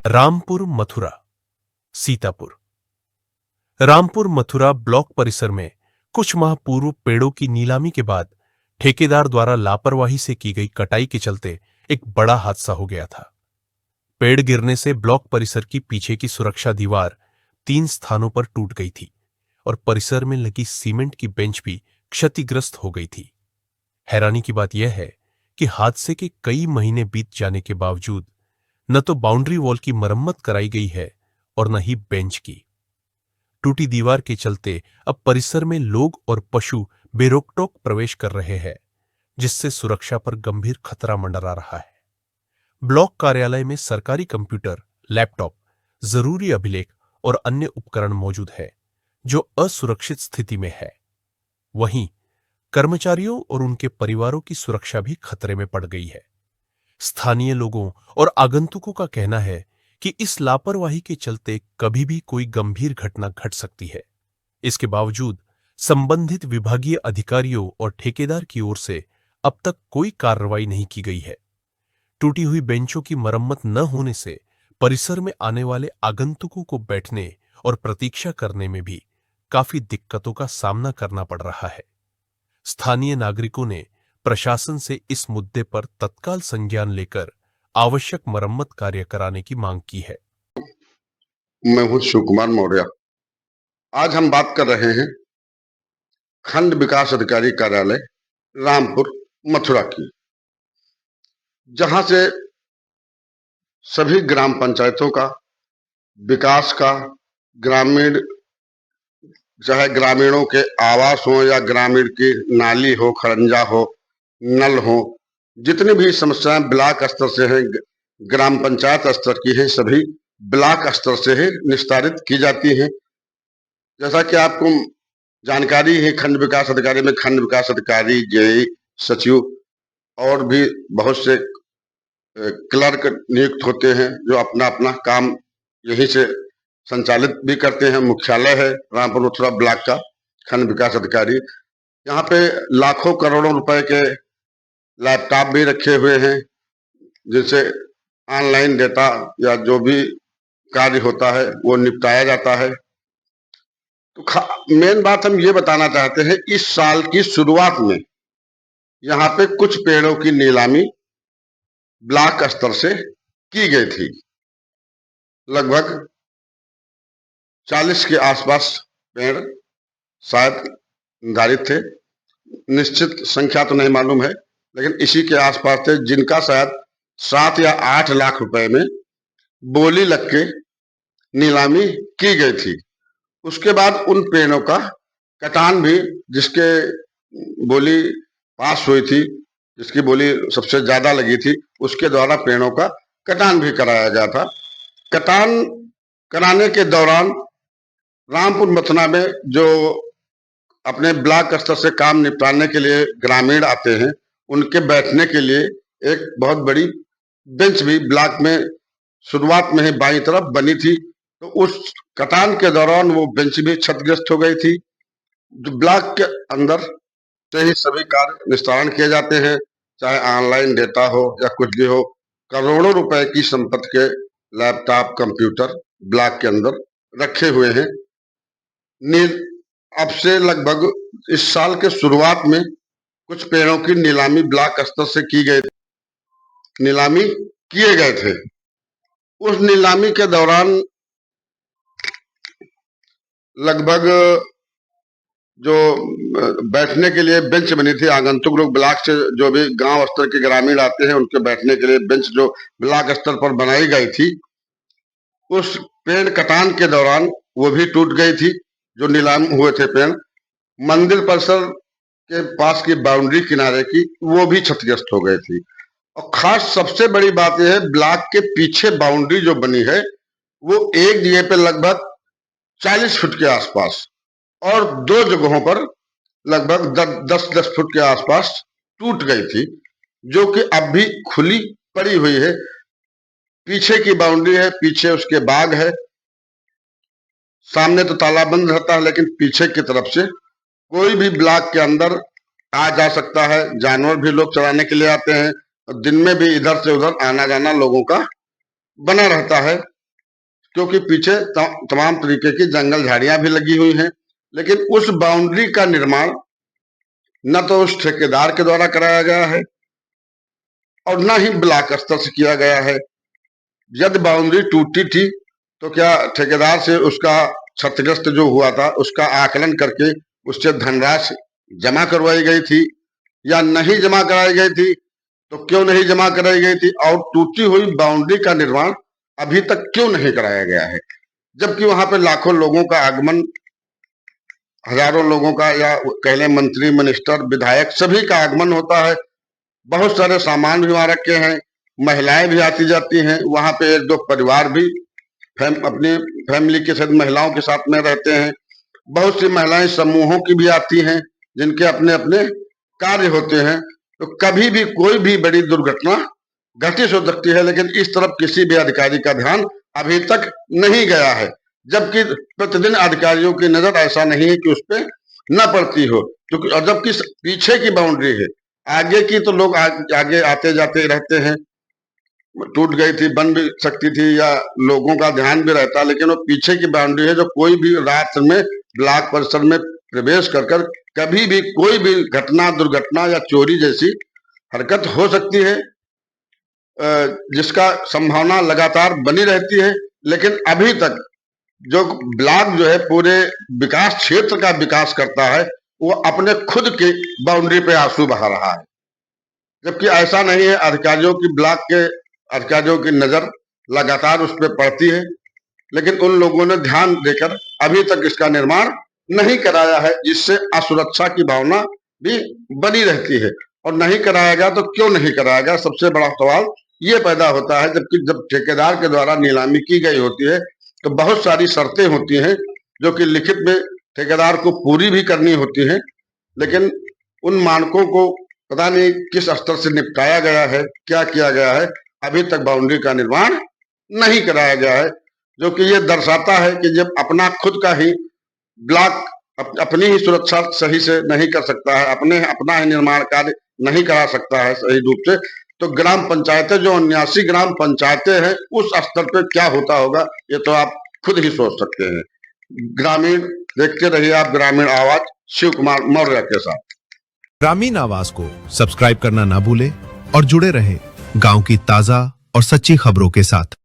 Rampur Mathura Sitapur. Rampur Mathura block परिसर में कुछ माह पूर्व पेड़ों की नीलामी के बाद ठेकेदार द्वारा लापरवाही से की गई कटाई के चलते एक बड़ा हादसा हो गया था। पेड़ गिरने से ब्लॉक परिसर की पीछे की सुरक्षा दीवार 3 स्थानों पर टूट गई थी और परिसर में लगी सीमेंट की बेंच भी क्षतिग्रस्त हो गई थी। हैरानी की बात यह है कि हादसे के कई महीने बीत जाने के बावजूद न तो बाउंड्री वॉल की मरम्मत कराई गई है और न ही बेंच की। टूटी दीवार के चलते अब परिसर में लोग और पशु बेरोकटोक प्रवेश कर रहे हैं, जिससे सुरक्षा पर गंभीर खतरा मंडरा रहा है। ब्लॉक कार्यालय में सरकारी कंप्यूटर, लैपटॉप, जरूरी अभिलेख और अन्य उपकरण मौजूद है जो असुरक्षित स्थिति में है। वहीं कर्मचारियों और उनके परिवारों की सुरक्षा भी खतरे में पड़ गई है। स्थानीय लोगों और आगंतुकों का कहना है कि इस लापरवाही के चलते कभी भी कोई गंभीर घटना घट सकती है। इसके बावजूद संबंधित विभागीय अधिकारियों और ठेकेदार की ओर से अब तक कोई कार्रवाई नहीं की गई है। टूटी हुई बेंचों की मरम्मत न होने से परिसर में आने वाले आगंतुकों को बैठने और प्रतीक्षा करने में भी काफी दिक्कतों का सामना करना पड़ रहा है। स्थानीय नागरिकों ने प्रशासन से इस मुद्दे पर तत्काल संज्ञान लेकर आवश्यक मरम्मत कार्य कराने की मांग की है। मैं हूं शिव कुमार मौर्य। आज हम बात कर रहे हैं खंड विकास अधिकारी कार्यालय रामपुर मथुरा की, जहां से सभी ग्राम पंचायतों का विकास का, ग्रामीण चाहे ग्रामीणों के आवास हो या ग्रामीण की नाली हो, खरंजा हो, नल हो, जितनी भी समस्याएं ब्लॉक स्तर से हैं, ग्राम पंचायत स्तर की हैं, सभी ब्लॉक स्तर से ही निस्तारित की जाती हैं। जैसा कि आपको जानकारी है, खंड विकास अधिकारी में खंड विकास अधिकारी, जेई, सचिव और भी बहुत से क्लर्क नियुक्त होते हैं जो अपना अपना काम यहीं से संचालित भी करते हैं। मुख्यालय है रामपुर मथुरा ब्लॉक का खंड विकास अधिकारी। यहाँ पे लाखों करोड़ों रुपए के लैपटॉप भी रखे हुए हैं, जिनसे ऑनलाइन डेटा या जो भी कार्य होता है वो निपटाया जाता है। तो मेन बात हम ये बताना चाहते हैं, इस साल की शुरुआत में यहाँ पे कुछ पेड़ों की नीलामी ब्लॉक स्तर से की गई थी। लगभग 40 के आसपास पेड़ शायद निर्धारित थे, निश्चित संख्या तो नहीं मालूम है, लेकिन इसी के आसपास थे, जिनका शायद 7 या 8 लाख रुपए में बोली लग के नीलामी की गई थी। उसके बाद उन पेड़ों का कटान भी, जिसके बोली पास हुई थी, जिसकी बोली सबसे ज्यादा लगी थी, उसके द्वारा पेड़ों का कटान भी कराया गया था। कटान कराने के दौरान रामपुर मथुरा में जो अपने ब्लॉक स्तर से काम निपटाने के लिए ग्रामीण आते हैं, उनके बैठने के लिए एक बहुत बड़ी बेंच भी ब्लॉक में शुरुआत में ही बाईं तरफ बनी थी। तो उस कटान के दौरान वो बेंच भी क्षतिग्रस्त हो गई थी। जो ब्लॉक के अंदर से ही सभी कार्य निस्तारण किए जाते हैं, चाहे ऑनलाइन डेटा हो या कुछ भी हो। करोड़ों रुपए की संपत्ति के लैपटॉप, कंप्यूटर ब्लॉक के अंदर रखे हुए हैं। अब से लगभग इस साल के शुरुआत में कुछ पेड़ों की नीलामी ब्लॉक स्तर से की गई, नीलामी किए गए थे। उस नीलामी के दौरान लगभग जो बैठने के लिए बेंच बनी थी, आगंतुक लोग ब्लॉक से जो भी गांव स्तर के ग्रामीण आते हैं, उनके बैठने के लिए बेंच जो ब्लॉक स्तर पर बनाई गई थी, उस पेड़ कटान के दौरान वो भी टूट गई थी। जो नीलाम हुए थे पेड़, मंदिर परिसर के पास की बाउंड्री किनारे की, वो भी क्षतिग्रस्त हो गई थी। और खास सबसे बड़ी बात यह है, ब्लॉक के पीछे बाउंड्री जो बनी है वो एक जगह पे लगभग 40 फुट के आसपास और 2 जगहों पर लगभग 10-10 फुट के आसपास टूट गई थी, जो कि अब भी खुली पड़ी हुई है। पीछे की बाउंड्री है, पीछे उसके बाग है, सामने तो तालाबंद रहता है, लेकिन पीछे की तरफ से कोई भी ब्लॉक के अंदर आ जा सकता है। जानवर भी लोग चराने के लिए आते हैं, और दिन में भी इधर से उधर आना जाना लोगों का बना रहता है। क्योंकि पीछे तमाम तरीके की जंगल झाड़ियां भी लगी हुई हैं। लेकिन उस बाउंड्री का निर्माण न तो उस ठेकेदार के द्वारा कराया गया है और न ही ब्लॉक स्तर से किया गया है। यदि बाउंड्री टूटी थी तो क्या ठेकेदार से उसका क्षतिग्रस्त जो हुआ था उसका आकलन करके उससे धनराशि जमा करवाई गई थी या नहीं जमा कराई गई थी? तो क्यों नहीं जमा कराई गई थी? और टूटी हुई बाउंड्री का निर्माण अभी तक क्यों नहीं कराया गया है, जबकि वहां पे लाखों लोगों का आगमन, हजारों लोगों का, या कह लें मंत्री, मिनिस्टर, विधायक, सभी का आगमन होता है। बहुत सारे सामान भी वहां रखे हैं, महिलाएं भी आती जाती हैं। वहां पे एक दो परिवार भी अपनी फैमिली के साथ, महिलाओं के साथ में रहते हैं। बहुत सी महिलाएं समूहों की भी आती हैं जिनके अपने अपने कार्य होते हैं। तो कभी भी कोई भी बड़ी दुर्घटना घटित हो सकती है, लेकिन इस तरफ किसी भी अधिकारी का ध्यान अभी तक नहीं गया है, जबकि प्रतिदिन अधिकारियों की नजर ऐसा नहीं है कि उस पर न पड़ती हो, क्योंकि और जबकि पीछे की बाउंड्री है, आगे की तो लोग आगे आते जाते रहते हैं। टूट गई थी, बन भी सकती थी, या लोगों का ध्यान भी रहता, लेकिन वो पीछे की बाउंड्री है जो कोई भी रात में ब्लॉक परिसर में प्रवेश कर कभी भी कोई भी घटना, दुर्घटना या चोरी जैसी हरकत हो सकती है, जिसका संभावना लगातार बनी रहती है। लेकिन अभी तक जो ब्लॉक जो है पूरे विकास क्षेत्र का विकास करता है, वो अपने खुद की बाउंड्री पे आंसू बहा रहा है, जबकि ऐसा नहीं है। अधिकारियों की, ब्लॉक के अधिकारियों की नजर लगातार उस पर पड़ती है, लेकिन उन लोगों ने ध्यान देकर अभी तक इसका निर्माण नहीं कराया है, जिससे असुरक्षा की भावना भी बनी रहती है। और नहीं कराया गया तो क्यों नहीं कराया गया, सबसे बड़ा सवाल ये पैदा होता है। जबकि जब ठेकेदार के द्वारा नीलामी की गई होती है तो बहुत सारी शर्तें होती हैं जो कि लिखित में ठेकेदार को पूरी भी करनी होती हैं, लेकिन उन मानकों को पता नहीं किस स्तर से निपटाया गया है, क्या किया गया है। अभी तक बाउंड्री का निर्माण नहीं कराया गया है, जो कि ये दर्शाता है कि जब अपना खुद का ही ब्लॉक अपनी ही सुरक्षा सही से नहीं कर सकता है, अपना ही निर्माण कार्य नहीं करा सकता है सही रूप से, तो ग्राम पंचायतें, जो 79 ग्राम पंचायतें हैं, उस स्तर पे क्या होता होगा, ये तो आप खुद ही सोच सकते हैं। ग्रामीण देखते रहिए आप ग्रामीण आवाज, शिव कुमार मौर्य के साथ। ग्रामीण आवाज को सब्सक्राइब करना ना भूलें और जुड़े रहें गांव की ताजा और सच्ची खबरों के साथ।